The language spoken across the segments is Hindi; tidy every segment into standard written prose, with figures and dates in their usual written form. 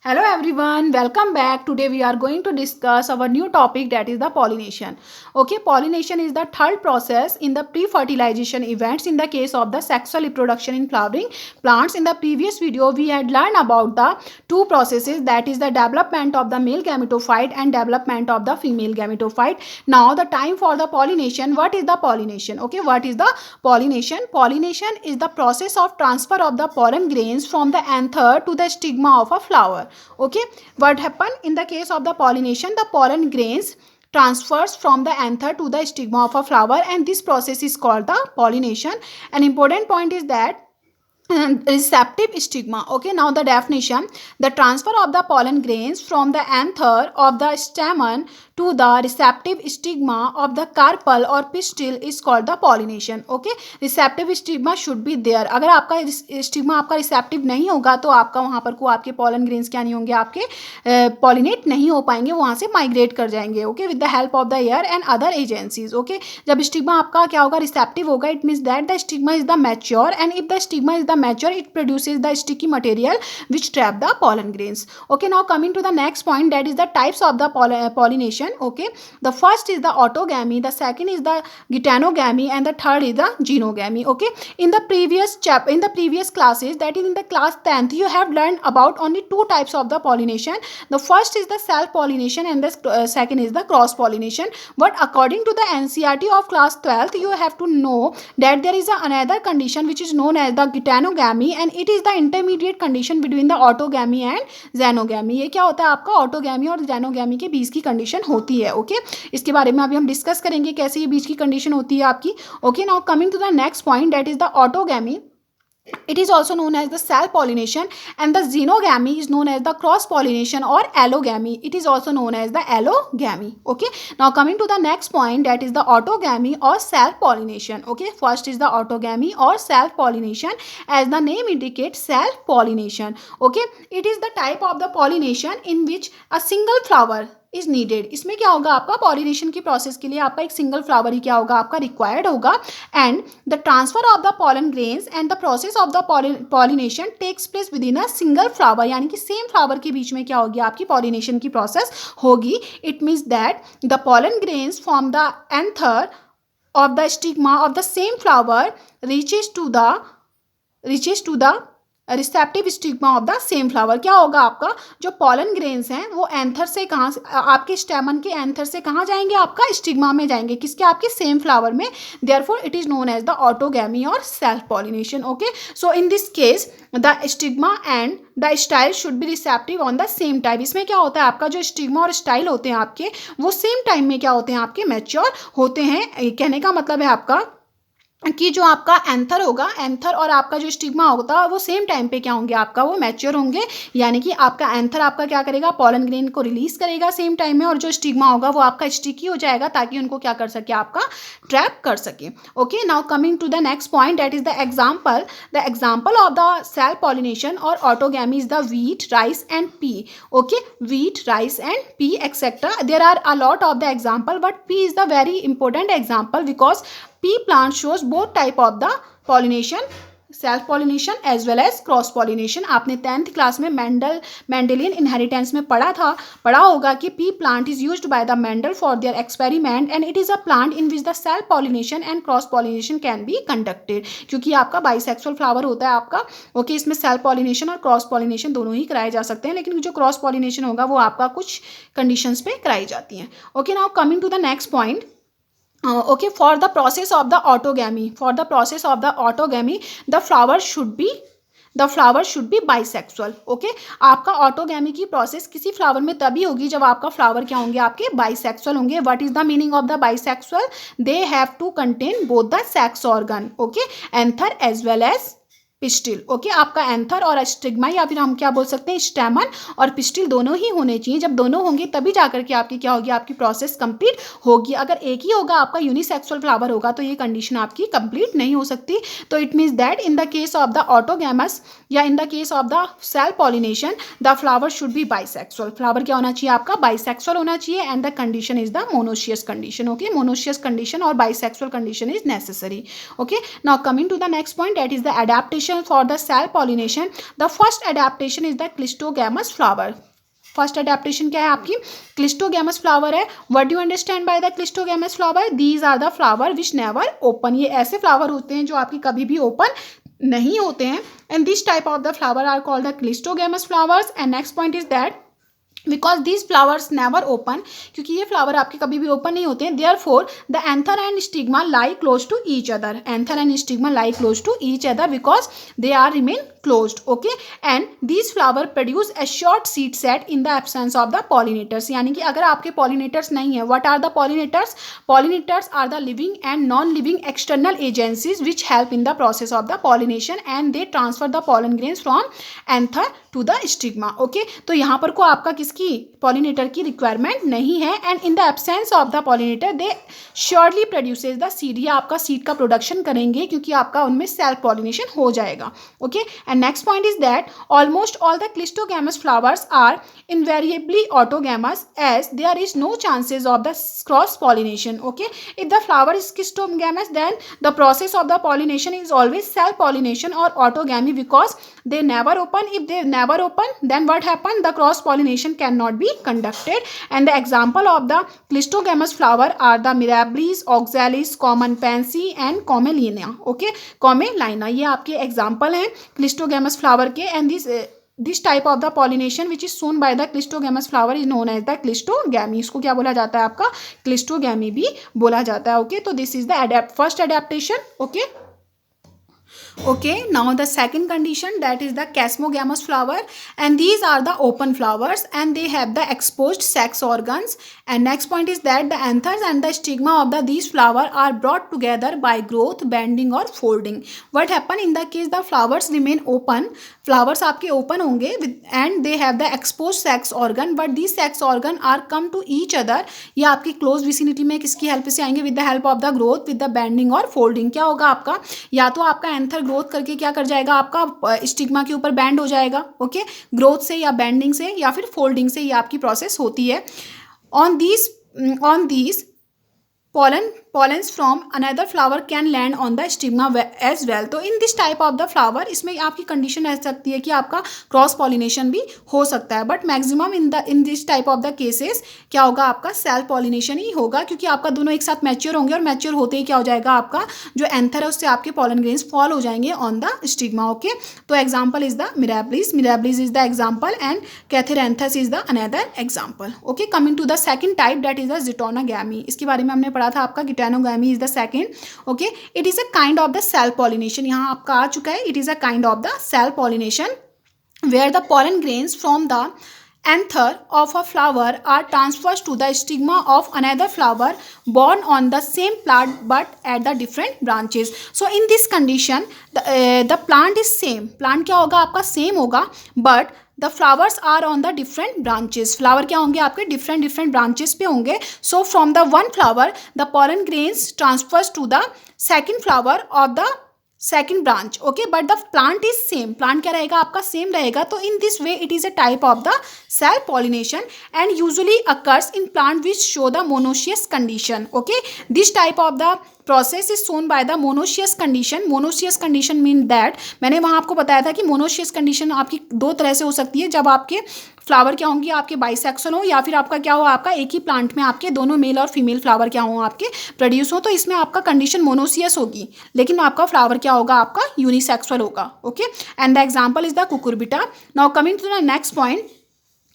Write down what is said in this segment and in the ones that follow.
Hello everyone, welcome back. Today we are going to discuss our new topic, that is the pollination. Okay, pollination is the third process in the pre-fertilization events in the case of the sexual reproduction in flowering plants. In the previous video we had learned about the two processes, that is the development of the male gametophyte and development of the female gametophyte. Now the time for the pollination. What is the pollination? Okay, what is the pollination? Pollination is the process of transfer of the pollen grains from the anther to the stigma of a flower. Okay, what happened in the case of the pollination? The pollen grains transfers from the anther to the stigma of a flower, and this process is called the pollination. An important point is that receptive stigma. Okay, now the definition: the transfer of the pollen grains from the anther of the stamen to the receptive stigma of the carpel or pistil is called the pollination. Okay, receptive stigma should be there. अगर आपका स्टिग्मा आपका रिसेप्टिव नहीं होगा तो आपका वहाँ पर को आपके pollen grains क्या नहीं होंगे, आपके pollinate नहीं हो पाएंगे, वहाँ से माइग्रेट कर जाएंगे. Okay, with the help of the air and other agencies. Okay, जब स्टिग्मा आपका क्या होगा, रिसेप्टिव होगा, it means that the stigma is the mature, and if the stigma is the mature it produces the sticky material which trap the pollen grains. Okay, now coming to the next point, that is the types of the pollination. Okay, the first is the autogamy, the second is the geitonogamy, and the third is the genogamy. Okay, in the previous classes, that is in the class 10th, you have learned about only two types of the pollination. The first is the self pollination and the second is the cross pollination. But according to the NCERT of class 12th, you have to know that there is another condition which is known as the geitonogamy, and it is the intermediate condition between the autogamy and xenogamy. ये क्या होता है, आपका ऑटोगैमी और जेनोगैमी के बीच की कंडीशन होती है. ओके, इसके बारे में अभी हम डिस्कस करेंगे कैसे ये बीच की कंडीशन होती है आपकी. Okay, now coming to the next point, that is the autogamy. It is also known as the self pollination, and the xenogamy is known as the cross pollination or allogamy. It is also known as the allogamy. Okay, now coming to the next point, that is the autogamy or self pollination. Okay, first is the autogamy or self pollination. As the name indicates, self pollination. Okay, it is the type of the pollination in which a single flower is needed. इसमें क्या होगा, आपका पॉलिनेशन की प्रोसेस के लिए आपका एक सिंगल फ्लावर ही क्या होगा, आपका रिक्वायर्ड होगा. And the transfer of the pollen grains and the process of the pollination takes place within a single flower, यानी कि सेम फ्लावर के बीच में क्या होगी, आपकी पॉलिनेशन की प्रोसेस होगी. It means that the pollen grains from the anther of the stigma of the same flower reaches to the receptive stigma of the same flower. क्या होगा, आपका जो पॉलन ग्रेन्स हैं वो एंथर से कहाँ, आपके स्टेमन के एंथर से कहाँ जाएंगे, आपका स्टिग्मा में जाएंगे, किसके, आपके सेम फ्लावर में. Therefore it is known as the autogamy और self pollination. Okay, so in this case the stigma and the style should be receptive on the same time. इसमें क्या होता है, आपका जो स्टिग्मा और स्टाइल होते हैं आपके, वो सेम टाइम में क्या होते हैं, आपके मैच्योर होते हैं. कहने का मतलब है आपका कि जो आपका एंथर होगा, एंथर और आपका जो स्टिग्मा होगा वो सेम टाइम पे क्या होंगे, आपका वो मैच्योर होंगे. यानी कि आपका एंथर आपका क्या करेगा, पॉलन ग्रेन को रिलीज करेगा सेम टाइम में, और जो स्टिग्मा होगा वो आपका स्टिकी हो जाएगा ताकि उनको क्या कर सके, आपका ट्रैप कर सके. Okay, now coming to the next point, that is the example of the self pollination और autogamy is the wheat, rice and pea. Okay, wheat, rice and pea etc. There are a lot of the example, but pea is the very important example because pea plant shows both type of the pollination, self pollination as well as cross pollination. आपने 10th क्लास में मेंडेलियन इनहेरिटेंस में पढ़ा होगा कि P plant is used by the Mendel for their experiment, and it is a plant in which the self pollination and cross pollination can be conducted. क्योंकि आपका बाइसेक्सुअल फ्लावर होता है आपका. ओके, इसमें सेल्फ पॉलिनेशन और क्रॉस पॉलिनेशन दोनों ही कराए जा सकते हैं, लेकिन जो क्रॉस पॉलिनेशन होगा वो आपका कुछ कंडीशंस पे कराई जाती हैं. Okay, now coming to the next point. Okay, for the process of the autogamy, the flower should be bisexual. Okay, आपका ऑटोगैमी की प्रोसेस किसी फ्लावर में तभी होगी जब आपका फ्लावर क्या होंगे, आपके बाइसेक्सुअल होंगे. What is the meaning of the bisexual? They have to contain both the sex organ. Okay, anther as well as pistil. Okay, आपका एंथर और स्टिग्मा, या फिर हम क्या बोल सकते हैं, स्टेमन और पिस्टिल दोनों ही होने चाहिए. जब दोनों होंगे तभी जाकर के आपकी क्या होगी, आपकी प्रोसेस कंप्लीट होगी. अगर एक ही होगा, आपका यूनिसेक्सुअल फ्लावर होगा, तो ये कंडीशन आपकी कंप्लीट नहीं हो सकती. तो it means that in the case of the autogamous या in the case of the self pollination, the flower should be bisexual. Flower क्या होना चाहिए, आपका बाइसेक्सुअल होना चाहिए, and the condition is the monoecious condition. Okay, monoecious condition और bisexual condition is necessary. Okay, now coming to the next point, that is the adaptation adaptation for the cell pollination. The first adaptation is the clistogamous flower. First adaptation क्या है आपकी? क्लिस्टोगैमस फ्लावर है. What do you understand by the cleistogamous flower? These are the flower which never open. ये ऐसे फ्लावर होते हैं जो आपकी कभी भी ओपन नहीं होते हैं. And this type of the flower are called the cleistogamous flowers. And next point is that because these flowers never open, क्योंकि ये फ्लावर आपके कभी भी ओपन नहीं होते हैं. Therefore the anther and stigma lie close to each other. Anther and stigma lie close to each other because they are remain closed. Okay, and these flower produce a short seed set in the absence of the pollinators. यानी कि अगर आपके pollinators नहीं है, what are the pollinators? Pollinators are the living and non-living external agencies which help in the process of the pollination and they transfer the pollen grains from anther to the stigma. Okay, तो यहाँ पर को आपका किसकी pollinator की requirement नहीं है and in the absence of the pollinator they surely produces the seed. ये आपका seed का production करेंगे क्योंकि आपका उनमें self pollination हो जाएगा. Okay, and next point is that almost all the clistogamous flowers are invariably autogamous as there is no chances of the cross pollination. Okay, if the flower is clistogamous then the process of the pollination is always self pollination or autogamy because they never open. If they never open then what happen? The cross pollination cannot be conducted. And the example of the clistogamous flower are the mirabilis, oxalis, common pansy and commelina. Okay, commelina ये आपके example हैं clistogamous flower के. and this type of the pollination which is shown by the clistogamous flower is known as the clistogamy. इसको क्या बोला जाता है आपका? clistogamy भी बोला जाता है. ओके, तो this is the first adaptation. Okay, okay, now the second condition, that is the chasmogamous flower, and these are the open flowers and they have the exposed sex organs. And next point is that the anthers and the stigma of these flower are brought together by growth, bending or folding. What happen in the case the flowers remain open? Flowers आपके open होंगे and they have the exposed sex organ, but these sex organ are come to each other. ये आपकी close vicinity में किसकी हेल्प से आएंगे? with the help of the growth, with the bending और folding. क्या होगा आपका? या तो आपका एंथर ग्रोथ करके क्या कर जाएगा? आपका स्टिग्मा के ऊपर बैंड हो जाएगा. ओके, ग्रोथ से या बैंडिंग से या फिर फोल्डिंग से ये आपकी प्रोसेस होती है. On these pollens from another flower can land on the stigma as well. तो in this type of the flower इसमें आपकी कंडीशन रह सकती है कि आपका क्रॉस पॉलिनेशन भी हो सकता है, but maximum in this type of the cases क्या होगा? आपका सेल्फ पॉलिनेशन ही होगा, क्योंकि आपका दोनों एक साथ मैच्योर होंगे और मैच्योर होते ही क्या हो जाएगा? आपका जो एंथर है उससे आपके पॉलन ग्रेन्स फॉल हो जाएंगे ऑन द स्टिग्मा. ओके, तो example is the Mirabilis is the example and Catharanthus is the another example. Okay, coming to the second type, that is the geitonogamy. इसके बारे में हमने पढ़ा था आपका गिटोनागैमी is the second. Okay, it is a kind of the cell pollination. यहाँ आपका आ चुका है. It is a kind of the cell pollination where the pollen grains from the anther of a flower are transferred to the stigma of another flower born on the same plant but at the different branches. So in this condition the plant is same. Plant क्या होगा? आपका same होगा, but the flowers are on the different branches. Flower क्या होंगे? आपके different branches पे होंगे. So from the one flower the pollen grains transfers to the second flower of the second branch. Okay, but the plant is same. Plant क्या रहेगा? आपका same रहेगा. तो in this way it is a type of the self pollination and usually occurs in plant which show the monoecious condition. Okay, this type of the process is shown by the monoecious condition. Monoecious condition mean that मैंने वहाँ आपको बताया था कि monoecious condition आपकी दो तरह से हो सकती है. जब आपके फ्लावर क्या होंगे? आपके बाइसेक्शन हो, या फिर आपका क्या हो? आपका एक ही प्लांट में आपके दोनों मेल और फीमेल फ्लावर क्या हो? आपके प्रोड्यूस हो. तो इसमें आपका कंडीशन मोनोसियस होगी, लेकिन आपका फ्लावर क्या होगा? आपका यूनिसेक्सुअल होगा. Okay, and the example is the cucurbita. Now coming to the next point,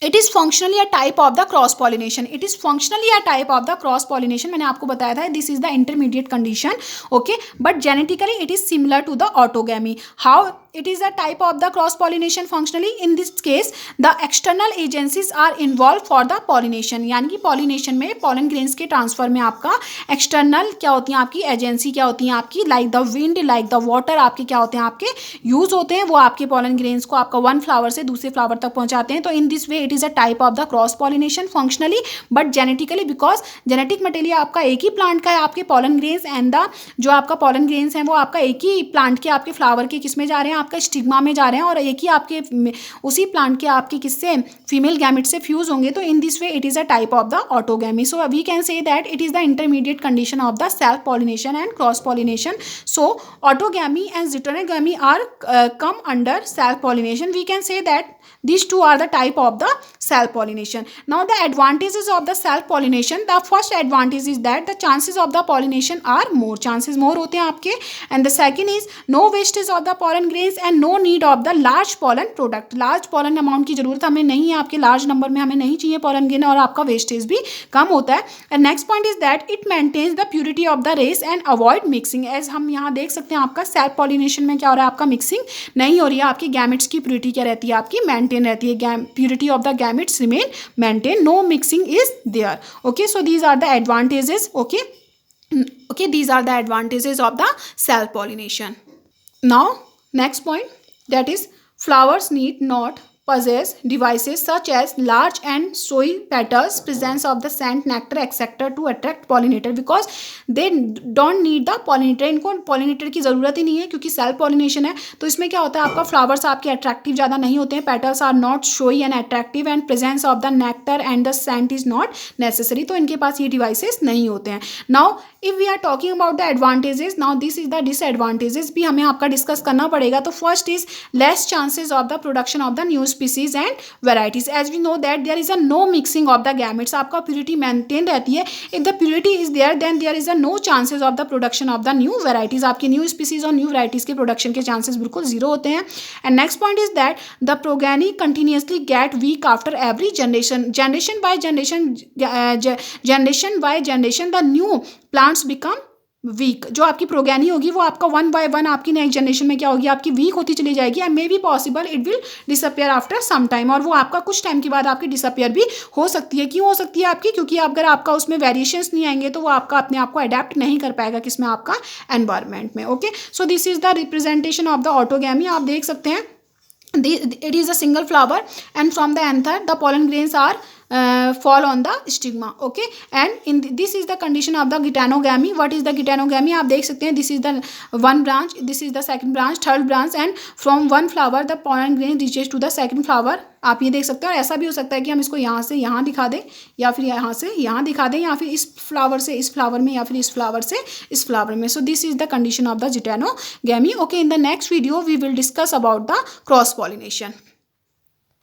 it is functionally a type of the cross pollination. It is functionally a type of the cross pollination. मैंने आपको बताया था this is the intermediate condition. Okay, but genetically it is similar to the autogamy. How it is a type of the cross pollination functionally? In this case the external agencies are involved for the pollination. यानी कि pollination में pollen grains के transfer में आपका external क्या होती हैं? आपकी एजेंसी क्या होती हैं? आपकी like the wind, like the water आपके क्या होते हैं? आपके यूज होते हैं. वो आपके pollen grains को आपका one flower से दूसरे flower तक पहुंचाते हैं. तो in this way it is a type of the cross pollination functionally, but genetically because genetic material आपका एक ही प्लांट का है, आपके पॉलन ग्रेन्स एंड द जो आपका पॉलन ग्रेन्स हैं वो आपका एक ही प्लांट के आपके फ्लावर के किस में जा रहे हैं, आपका स्टिग्मा में जा रहे हैं, और एक ही आपके उसी प्लांट के आपके किससे फीमेल गैमेट से फ्यूज होंगे, तो in this way it is a type of the autogamy. So we can say that it is the intermediate condition of the self pollination and cross pollination. So autogamy and geitonogamy are come under self pollination. We can say that these two are the type of the self pollination. Now the advantages of the self pollination, the first advantage is that the chances of the pollination are more, chances more होते हैं आपके, and the second is no wastage of the pollen grains and no need of the large pollen product. large pollen amount की जरूरत हमें नहीं है, आपके large number में हमें नहीं चाहिए pollen grain, और आपका wastage भी कम होता है. and next point is that it maintains the purity of the race and avoid mixing. as हम यहाँ देख सकते हैं आपका self pollination में क्या हो रहा है, आपका mixing नहीं हो रही है, आपकी गैमेट्स की प्यूरिटी क्या रहती है, आपकी मेंटेन रहती है, purity of the gametes remain maintain, no mixing is there. Okay, so these are the advantages. Okay, these are the advantages of the self pollination. Now next point, that is flowers need not possess devices such as large and showy petals, presence of the scent, nectar etc. to attract pollinator because they don't need the pollinator. इनको pollinator की ज़रूरत ही नहीं है क्योंकि सेल्फ पॉलिनेशन है. तो इसमें क्या होता है, आपका फ्लावर्स आपके अट्रैक्टिव ज़्यादा नहीं होते हैं, petals are not showy and attractive and presence of the nectar and the scent is not necessary. तो इनके पास ये डिवाइसेस नहीं होते हैं. Now if we are talking about the advantages, now this is the disadvantages भी हमें आपका डिस्कस करना पड़ेगा. तो first is less chances of the production of the new species and varieties. As we know that there is a no mixing of the gametes, आपका प्यूरिटी मेंटेन रहती है. If the purity is there then there is a no chances of the production of the new varieties. आपकी न्यू स्पीसीज और न्यू वेराइटीज के प्रोडक्शन के चांसेस बिल्कुल जीरो होते हैं. And next point is that the progeny continuously get weak after every generation. Generation by generation the new plants become weak. जो आपकी प्रोगेनी होगी वो आपका वन बाय वन आपकी नेक्स्ट जनरेशन में क्या होगी, आपकी वीक होती चली जाएगी. And may be possible it will disappear after some time, और वो आपका कुछ टाइम के बाद आपकी डिसअपियर भी हो सकती है. क्यों हो सकती है आपकी, क्योंकि अगर आपका उसमें वेरिएशंस नहीं आएंगे तो वो आपका अपने आप को अडेप्ट नहीं कर पाएगा किसमें, आपका एनवायरनमेंट में. Okay, so this is the representation of the autogamy. आप देख सकते हैं it is a single flower and from the anther the pollen grains are fall on the stigma. Okay, and this is the condition of the geitonogamy. what is the geitonogamy, आप देख सकते हैं, this is the one branch, this is the second branch, third branch, and from one flower the pollen grain reaches to the second flower. आप ये देख सकते हैं. और ऐसा भी हो सकता है कि हम इसको यहाँ से यहाँ दिखा दें, या फिर यहाँ से यहाँ दिखा दें, या फिर इस फ्लावर से इस फ्लावर में, या फिर इस फ्लावर से इस फ्लावर में. So this is the condition of the geitonogamy. Okay, in the next video we will discuss about the cross pollination.